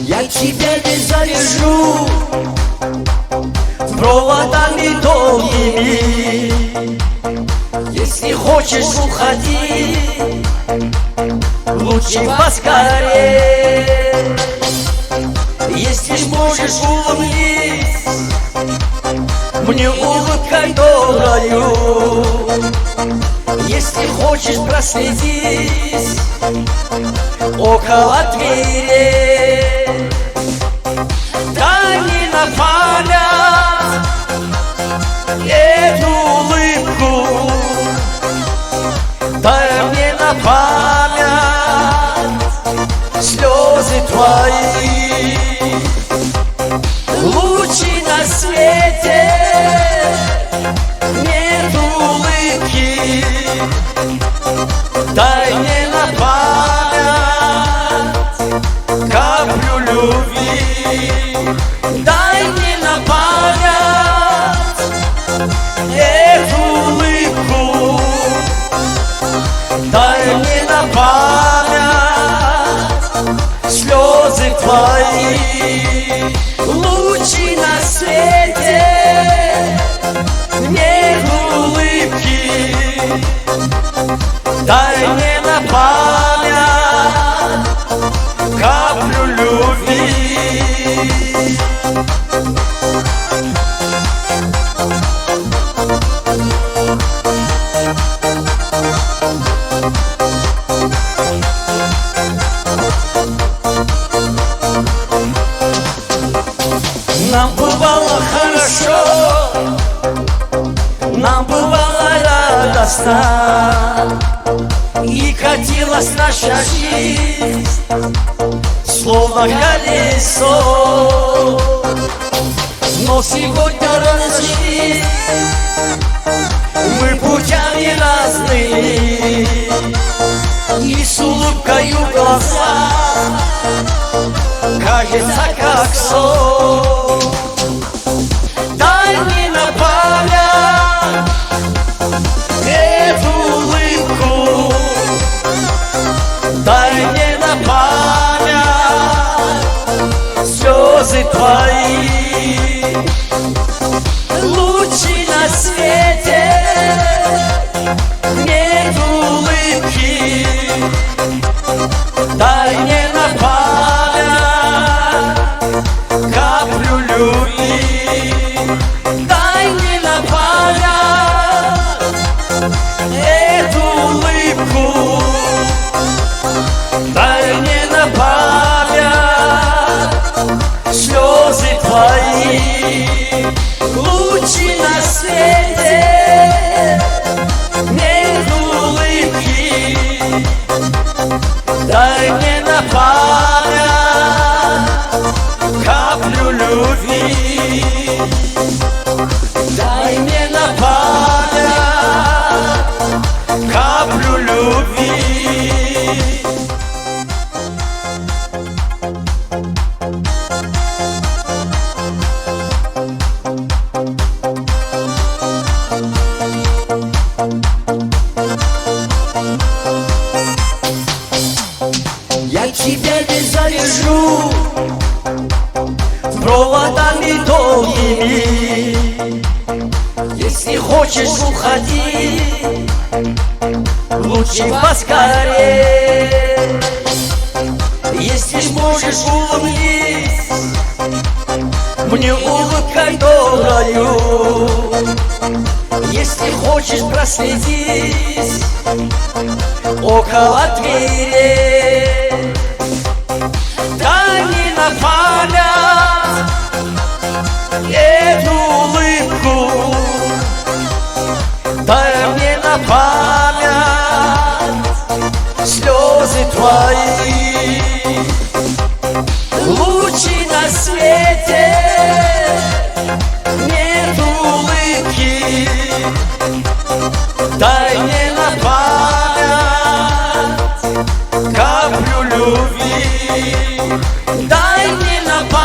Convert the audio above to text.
Я тебя не завяжу проводами долгими. Если хочешь, уходи, лучше поскорее. Если можешь, улыбнись мне улыбкой доброю. Если хочешь, проследись около двери. Дай мне на память эту улыбку, дай мне на память слезы твои. Лучи на свете нет улыбки, дай мне на память каплю любви. Дай мне на память эту улыбку, дай мне на память слезы твои. Лучи на свете нет улыбки, дай мне на память каплю любви. Нам бывало хорошо, нам бывало радостно, и катилась наша жизнь словно колесо. Но сегодня разошлись мы путями разными, и с улыбкою в глазах кажется как сон. Дай мне на память эту улыбку, дай мне на память слезы твои. Лучи на свете нет улыбки, дай мне на память каплю любви. Дай мне на память эту улыбку, дай мне на память слезы твои. Лучи на свете нет улыбки, дай мне на память каплю любви. Дай мне на память каплю любви. Я тебя не завяжу проводами долгими. Если хочешь, уходи, лучше поскорее. Если можешь, улыбнись мне улыбкой доброю. Если хочешь, проследись около двери. Дай мне на память эту улыбку, дай мне на память слезы твои. Лучи на свете нет улыбки, дай мне на память каплю любви, дай мне на память